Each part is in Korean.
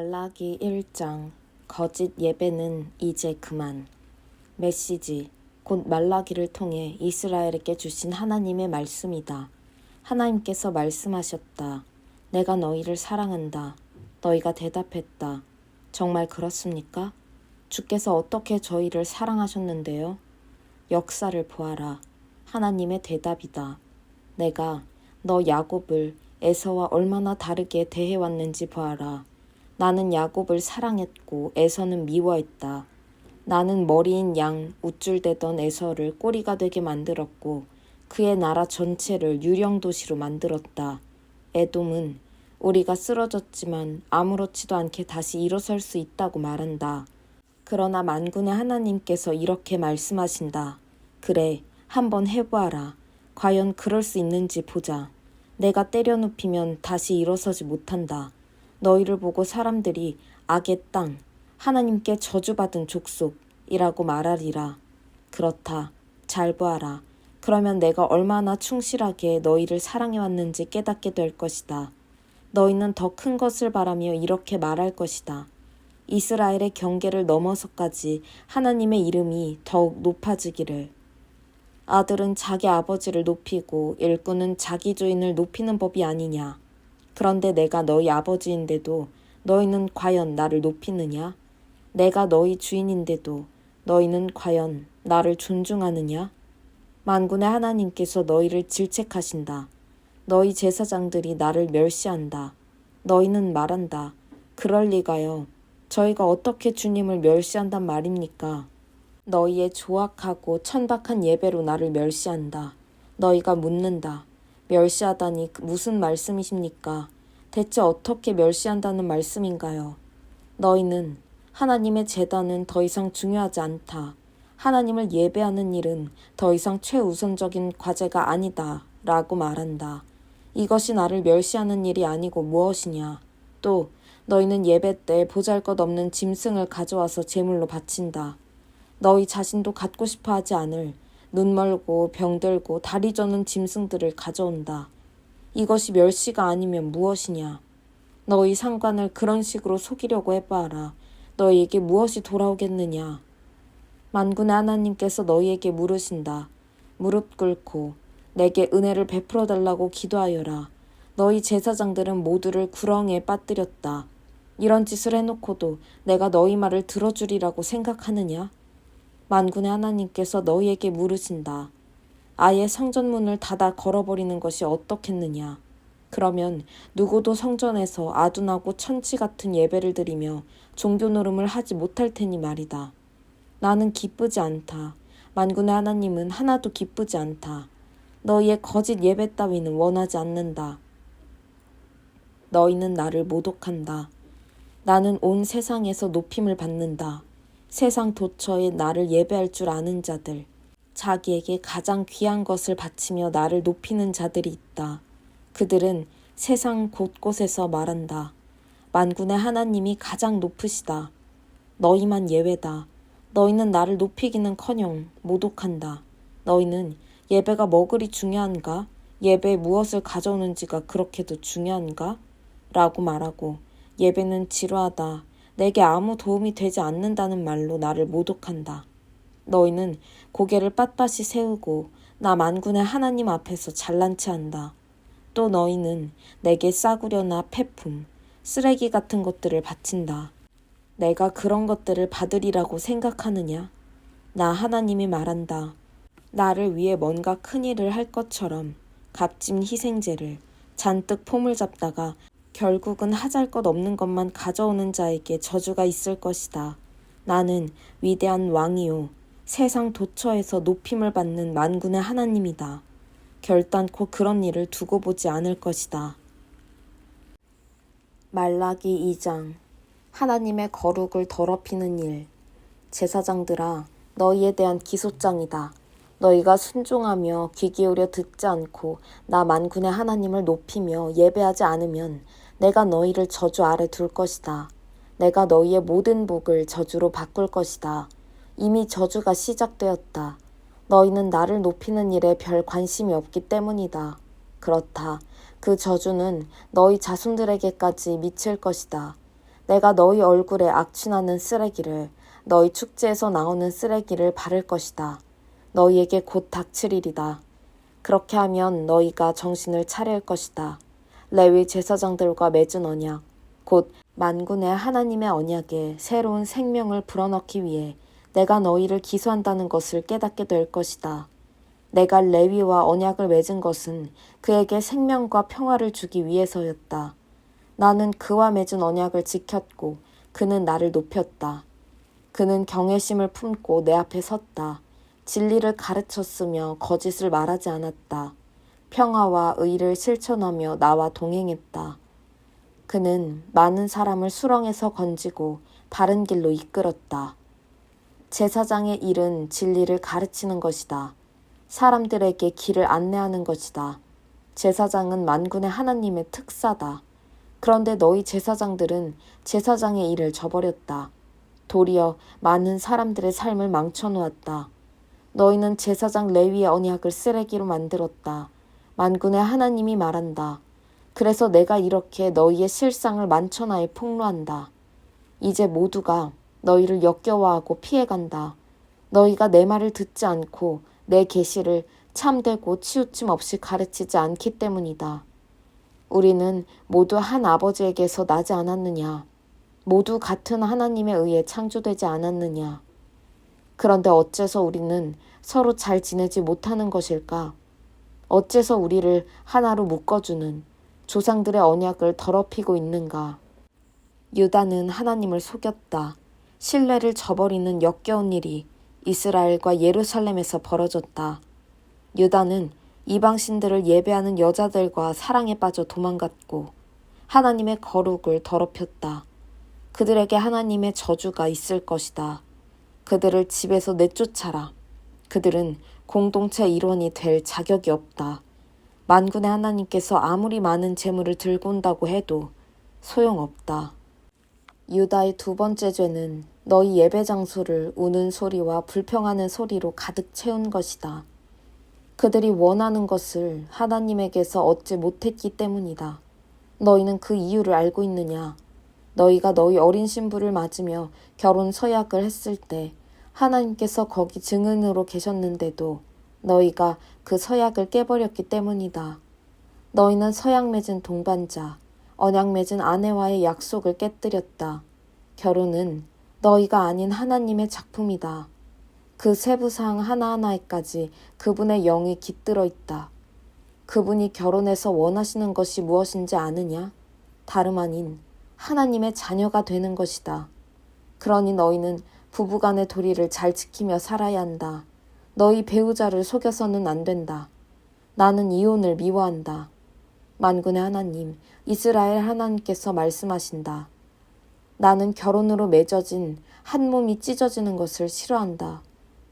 말라기 1장 거짓 예배는 이제 그만. 메시지 곧 말라기를 통해 이스라엘에게 주신 하나님의 말씀이다. 하나님께서 말씀하셨다. 내가 너희를 사랑한다. 너희가 대답했다. 정말 그렇습니까? 주께서 어떻게 저희를 사랑하셨는데요? 역사를 보아라. 하나님의 대답이다. 내가 너 야곱을 에서와 얼마나 다르게 대해왔는지 보아라. 나는 야곱을 사랑했고 에서는 미워했다. 나는 머리인 양 우쭐대던 에서를 꼬리가 되게 만들었고 그의 나라 전체를 유령도시로 만들었다. 에돔은 우리가 쓰러졌지만 아무렇지도 않게 다시 일어설 수 있다고 말한다. 그러나 만군의 하나님께서 이렇게 말씀하신다. 그래, 한번 해보아라. 과연 그럴 수 있는지 보자. 내가 때려눕히면 다시 일어서지 못한다. 너희를 보고 사람들이 악의 땅, 하나님께 저주받은 족속이라고 말하리라. 그렇다. 잘 보아라. 그러면 내가 얼마나 충실하게 너희를 사랑해왔는지 깨닫게 될 것이다. 너희는 더 큰 것을 바라며 이렇게 말할 것이다. 이스라엘의 경계를 넘어서까지 하나님의 이름이 더욱 높아지기를. 아들은 자기 아버지를 높이고 일꾼은 자기 주인을 높이는 법이 아니냐. 그런데 내가 너희 아버지인데도 너희는 과연 나를 높이느냐? 내가 너희 주인인데도 너희는 과연 나를 존중하느냐? 만군의 하나님께서 너희를 질책하신다. 너희 제사장들이 나를 멸시한다. 너희는 말한다. 그럴 리가요. 저희가 어떻게 주님을 멸시한단 말입니까? 너희의 조악하고 천박한 예배로 나를 멸시한다. 너희가 묻는다. 멸시하다니 무슨 말씀이십니까? 대체 어떻게 멸시한다는 말씀인가요? 너희는 하나님의 제단은 더 이상 중요하지 않다. 하나님을 예배하는 일은 더 이상 최우선적인 과제가 아니다. 라고 말한다. 이것이 나를 멸시하는 일이 아니고 무엇이냐? 또 너희는 예배 때 보잘것없는 짐승을 가져와서 제물로 바친다. 너희 자신도 갖고 싶어 하지 않을 눈 멀고 병들고 다리 저는 짐승들을 가져온다. 이것이 멸시가 아니면 무엇이냐? 너희 상관을 그런 식으로 속이려고 해봐라. 너희에게 무엇이 돌아오겠느냐? 만군의 하나님께서 너희에게 물으신다. 무릎 꿇고 내게 은혜를 베풀어 달라고 기도하여라. 너희 제사장들은 모두를 구렁이에 빠뜨렸다. 이런 짓을 해놓고도 내가 너희 말을 들어주리라고 생각하느냐? 만군의 하나님께서 너희에게 물으신다. 아예 성전문을 닫아 걸어버리는 것이 어떻겠느냐? 그러면 누구도 성전에서 아둔하고 천치 같은 예배를 드리며 종교 노름을 하지 못할 테니 말이다. 나는 기쁘지 않다. 만군의 하나님은 하나도 기쁘지 않다. 너희의 거짓 예배 따위는 원하지 않는다. 너희는 나를 모독한다. 나는 온 세상에서 높임을 받는다. 세상 도처에 나를 예배할 줄 아는 자들, 자기에게 가장 귀한 것을 바치며 나를 높이는 자들이 있다. 그들은 세상 곳곳에서 말한다. 만군의 하나님이 가장 높으시다. 너희만 예외다. 너희는 나를 높이기는커녕 모독한다. 너희는 예배가 뭐 그리 중요한가? 예배에 무엇을 가져오는지가 그렇게도 중요한가? 라고 말하고 예배는 지루하다. 내게 아무 도움이 되지 않는다는 말로 나를 모독한다. 너희는 고개를 빳빳이 세우고 나 만군의 하나님 앞에서 잘난 체한다. 또 너희는 내게 싸구려나 폐품, 쓰레기 같은 것들을 바친다. 내가 그런 것들을 받으리라고 생각하느냐? 나 하나님이 말한다. 나를 위해 뭔가 큰일을 할 것처럼 값진 희생제를 잔뜩 폼을 잡다가 결국은 하잘것없는 것만 가져오는 자에게 저주가 있을 것이다. 나는 위대한 왕이요. 세상 도처에서 높임을 받는 만군의 하나님이다. 결단코 그런 일을 두고 보지 않을 것이다. 말라기 2장 하나님의 거룩을 더럽히는 일. 제사장들아, 너희에 대한 기소장이다. 너희가 순종하며 귀 기울여 듣지 않고 나 만군의 하나님을 높이며 예배하지 않으면 내가 너희를 저주 아래 둘 것이다. 내가 너희의 모든 복을 저주로 바꿀 것이다. 이미 저주가 시작되었다. 너희는 나를 높이는 일에 별 관심이 없기 때문이다. 그렇다. 그 저주는 너희 자손들에게까지 미칠 것이다. 내가 너희 얼굴에 악취나는 쓰레기를, 너희 축제에서 나오는 쓰레기를 바를 것이다. 너희에게 곧 닥칠일이다. 그렇게 하면 너희가 정신을 차릴 것이다. 레위 제사장들과 맺은 언약, 곧 만군의 하나님의 언약에 새로운 생명을 불어넣기 위해 내가 너희를 기소한다는 것을 깨닫게 될 것이다. 내가 레위와 언약을 맺은 것은 그에게 생명과 평화를 주기 위해서였다. 나는 그와 맺은 언약을 지켰고 그는 나를 높였다. 그는 경외심을 품고 내 앞에 섰다. 진리를 가르쳤으며 거짓을 말하지 않았다. 평화와 의를 실천하며 나와 동행했다. 그는 많은 사람을 수렁에서 건지고 바른 길로 이끌었다. 제사장의 일은 진리를 가르치는 것이다. 사람들에게 길을 안내하는 것이다. 제사장은 만군의 하나님의 특사다. 그런데 너희 제사장들은 제사장의 일을 저버렸다. 도리어 많은 사람들의 삶을 망쳐놓았다. 너희는 제사장 레위의 언약을 쓰레기로 만들었다. 만군의 하나님이 말한다. 그래서 내가 이렇게 너희의 실상을 만천하에 폭로한다. 이제 모두가 너희를 역겨워하고 피해간다. 너희가 내 말을 듣지 않고 내 계시를 참되고 치우침 없이 가르치지 않기 때문이다. 우리는 모두 한 아버지에게서 나지 않았느냐? 모두 같은 하나님에 의해 창조되지 않았느냐? 그런데 어째서 우리는 서로 잘 지내지 못하는 것일까? 어째서 우리를 하나로 묶어주는 조상들의 언약을 더럽히고 있는가? 유다는 하나님을 속였다. 신뢰를 저버리는 역겨운 일이 이스라엘과 예루살렘에서 벌어졌다. 유다는 이방신들을 예배하는 여자들과 사랑에 빠져 도망갔고 하나님의 거룩을 더럽혔다. 그들에게 하나님의 저주가 있을 것이다. 그들을 집에서 내쫓아라. 그들은 공동체 일원이 될 자격이 없다. 만군의 하나님께서 아무리 많은 재물을 들고 온다고 해도 소용없다. 유다의 두 번째 죄는 너희 예배 장소를 우는 소리와 불평하는 소리로 가득 채운 것이다. 그들이 원하는 것을 하나님에게서 얻지 못했기 때문이다. 너희는 그 이유를 알고 있느냐? 너희가 너희 어린 신부를 맞으며 결혼 서약을 했을 때 하나님께서 거기 증인으로 계셨는데도 너희가 그 서약을 깨버렸기 때문이다. 너희는 서약 맺은 동반자, 언약 맺은 아내와의 약속을 깨뜨렸다. 결혼은 너희가 아닌 하나님의 작품이다. 그 세부사항 하나하나에까지 그분의 영이 깃들어 있다. 그분이 결혼해서 원하시는 것이 무엇인지 아느냐? 다름 아닌 하나님의 자녀가 되는 것이다. 그러니 너희는 부부간의 도리를 잘 지키며 살아야 한다. 너희 배우자를 속여서는 안 된다. 나는 이혼을 미워한다. 만군의 하나님, 이스라엘 하나님께서 말씀하신다. 나는 결혼으로 맺어진 한 몸이 찢어지는 것을 싫어한다.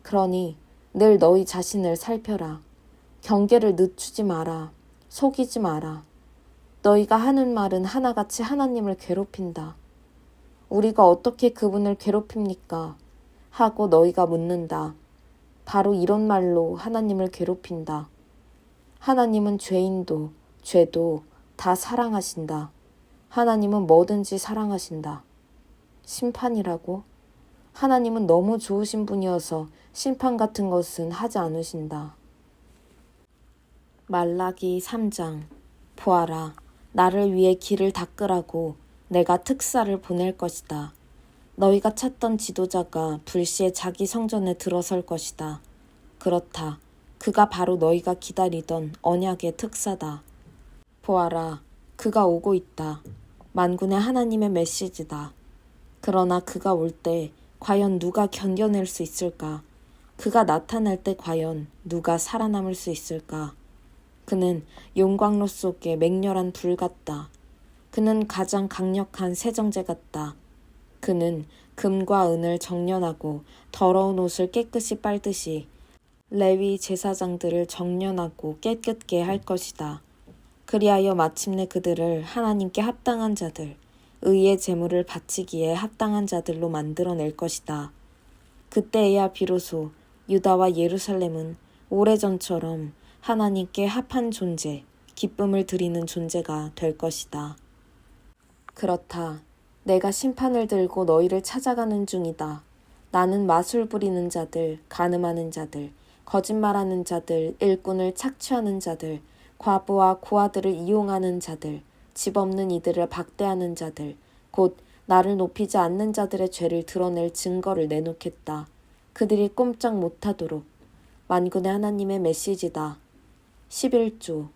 그러니 늘 너희 자신을 살펴라. 경계를 늦추지 마라. 속이지 마라. 너희가 하는 말은 하나같이 하나님을 괴롭힌다. 우리가 어떻게 그분을 괴롭힙니까? 하고 너희가 묻는다. 바로 이런 말로 하나님을 괴롭힌다. 하나님은 죄인도 죄도 다 사랑하신다. 하나님은 뭐든지 사랑하신다. 심판이라고? 하나님은 너무 좋으신 분이어서 심판 같은 것은 하지 않으신다. 말라기 3장. 보아라, 나를 위해 길을 닦으라고 내가 특사를 보낼 것이다. 너희가 찾던 지도자가 불시에 자기 성전에 들어설 것이다. 그렇다. 그가 바로 너희가 기다리던 언약의 특사다. 보아라, 그가 오고 있다. 만군의 하나님의 메시지다. 그러나 그가 올 때 과연 누가 견뎌낼 수 있을까? 그가 나타날 때 과연 누가 살아남을 수 있을까? 그는 용광로 속의 맹렬한 불 같다. 그는 가장 강력한 세정제 같다. 그는 금과 은을 정련하고 더러운 옷을 깨끗이 빨듯이 레위 제사장들을 정련하고 깨끗게 할 것이다. 그리하여 마침내 그들을 하나님께 합당한 자들, 의의 제물을 바치기에 합당한 자들로 만들어낼 것이다. 그때에야 비로소 유다와 예루살렘은 오래전처럼 하나님께 합한 존재, 기쁨을 드리는 존재가 될 것이다. 그렇다. 내가 심판을 들고 너희를 찾아가는 중이다. 나는 마술 부리는 자들, 간음하는 자들, 거짓말하는 자들, 일꾼을 착취하는 자들, 과부와 고아들을 이용하는 자들, 집 없는 이들을 박대하는 자들, 곧 나를 높이지 않는 자들의 죄를 드러낼 증거를 내놓겠다. 그들이 꼼짝 못하도록. 만군의 하나님의 메시지다. 11조.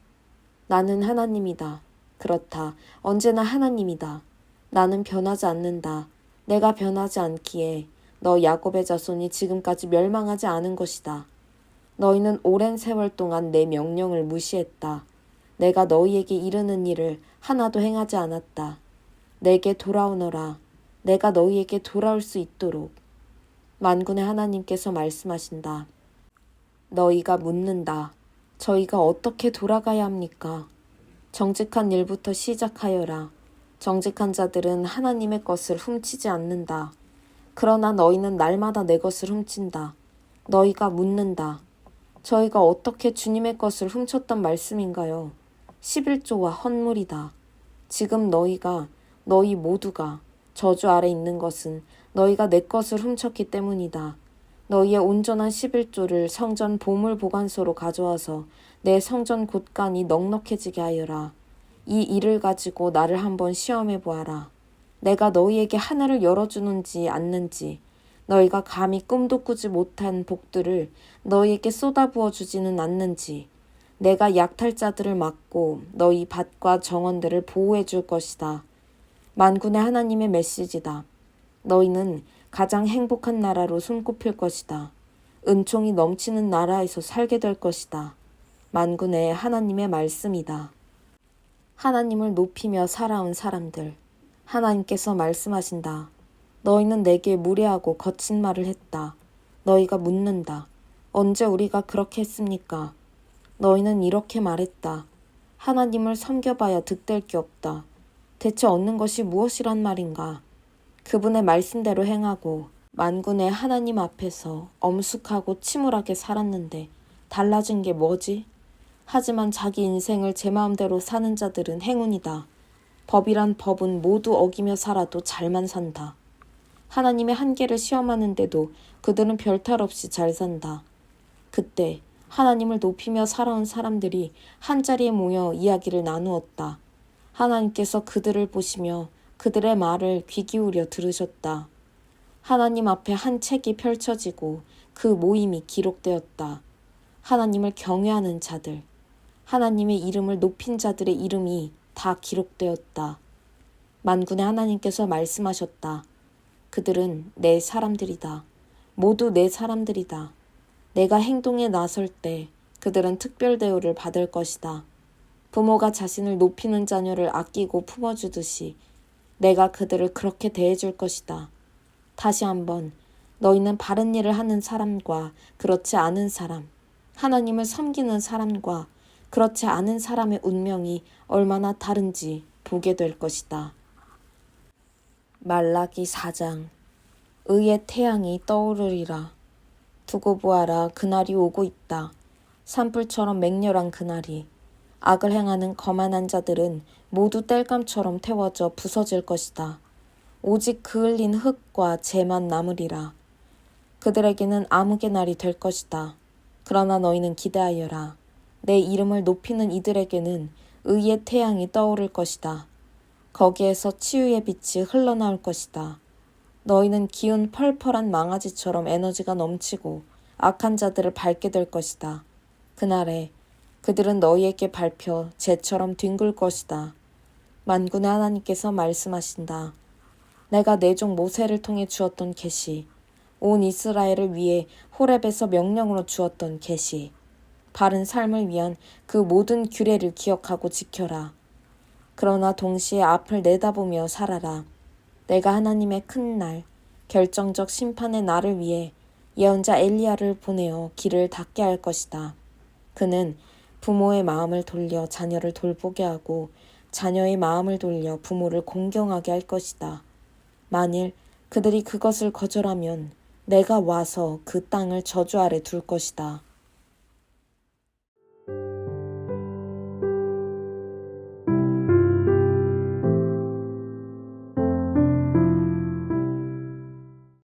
나는 하나님이다. 그렇다. 언제나 하나님이다. 나는 변하지 않는다. 내가 변하지 않기에 너 야곱의 자손이 지금까지 멸망하지 않은 것이다. 너희는 오랜 세월 동안 내 명령을 무시했다. 내가 너희에게 이르는 일을 하나도 행하지 않았다. 내게 돌아오너라. 내가 너희에게 돌아올 수 있도록. 만군의 하나님께서 말씀하신다. 너희가 묻는다. 저희가 어떻게 돌아가야 합니까? 정직한 일부터 시작하여라. 정직한 자들은 하나님의 것을 훔치지 않는다. 그러나 너희는 날마다 내 것을 훔친다. 너희가 묻는다. 저희가 어떻게 주님의 것을 훔쳤단 말씀인가요? 11조와 헛물이다. 지금 너희 모두가 저주 아래 있는 것은 너희가 내 것을 훔쳤기 때문이다. 너희의 온전한 11조를 성전 보물 보관소로 가져와서 내 성전 곳간이 넉넉해지게 하여라. 이 일을 가지고 나를 한번 시험해 보아라. 내가 너희에게 하늘을 열어주는지 않는지, 너희가 감히 꿈도 꾸지 못한 복들을 너희에게 쏟아부어 주지는 않는지, 내가 약탈자들을 막고 너희 밭과 정원들을 보호해 줄 것이다. 만군의 하나님의 메시지다. 너희는 가장 행복한 나라로 손꼽힐 것이다. 은총이 넘치는 나라에서 살게 될 것이다. 만군의 하나님의 말씀이다. 하나님을 높이며 살아온 사람들. 하나님께서 말씀하신다. 너희는 내게 무례하고 거친 말을 했다. 너희가 묻는다. 언제 우리가 그렇게 했습니까? 너희는 이렇게 말했다. 하나님을 섬겨봐야 득될 게 없다. 대체 얻는 것이 무엇이란 말인가? 그분의 말씀대로 행하고 만군의 하나님 앞에서 엄숙하고 침울하게 살았는데 달라진 게 뭐지? 하지만 자기 인생을 제 마음대로 사는 자들은 행운이다. 법이란 법은 모두 어기며 살아도 잘만 산다. 하나님의 한계를 시험하는데도 그들은 별탈 없이 잘 산다. 그때 하나님을 높이며 살아온 사람들이 한자리에 모여 이야기를 나누었다. 하나님께서 그들을 보시며 그들의 말을 귀 기울여 들으셨다. 하나님 앞에 한 책이 펼쳐지고 그 모임이 기록되었다. 하나님을 경외하는 자들, 하나님의 이름을 높인 자들의 이름이 다 기록되었다. 만군의 하나님께서 말씀하셨다. 그들은 내 사람들이다. 모두 내 사람들이다. 내가 행동에 나설 때 그들은 특별 대우를 받을 것이다. 부모가 자신을 높이는 자녀를 아끼고 품어주듯이 내가 그들을 그렇게 대해줄 것이다. 다시 한번 너희는 바른 일을 하는 사람과 그렇지 않은 사람, 하나님을 섬기는 사람과 그렇지 않은 사람의 운명이 얼마나 다른지 보게 될 것이다. 말라기 4장. 의의 태양이 떠오르리라. 두고 보아라, 그날이 오고 있다. 산불처럼 맹렬한 그날이. 악을 행하는 거만한 자들은 모두 땔감처럼 태워져 부서질 것이다. 오직 그을린 흙과 재만 남으리라. 그들에게는 암흑의 날이 될 것이다. 그러나 너희는 기대하여라. 내 이름을 높이는 이들에게는 의의 태양이 떠오를 것이다. 거기에서 치유의 빛이 흘러나올 것이다. 너희는 기운 펄펄한 망아지처럼 에너지가 넘치고 악한 자들을 밟게 될 것이다. 그날에 그들은 너희에게 밟혀 재처럼 뒹굴 것이다. 만군의 하나님께서 말씀하신다. 내가 내 종 모세를 통해 주었던 계시, 온 이스라엘을 위해 호렙에서 명령으로 주었던 계시, 바른 삶을 위한 그 모든 규례를 기억하고 지켜라. 그러나 동시에 앞을 내다보며 살아라. 내가 하나님의 큰 날, 결정적 심판의 날을 위해 예언자 엘리야를 보내어 길을 닦게 할 것이다. 그는 부모의 마음을 돌려 자녀를 돌보게 하고 자녀의 마음을 돌려 부모를 공경하게 할 것이다. 만일 그들이 그것을 거절하면 내가 와서 그 땅을 저주 아래 둘 것이다.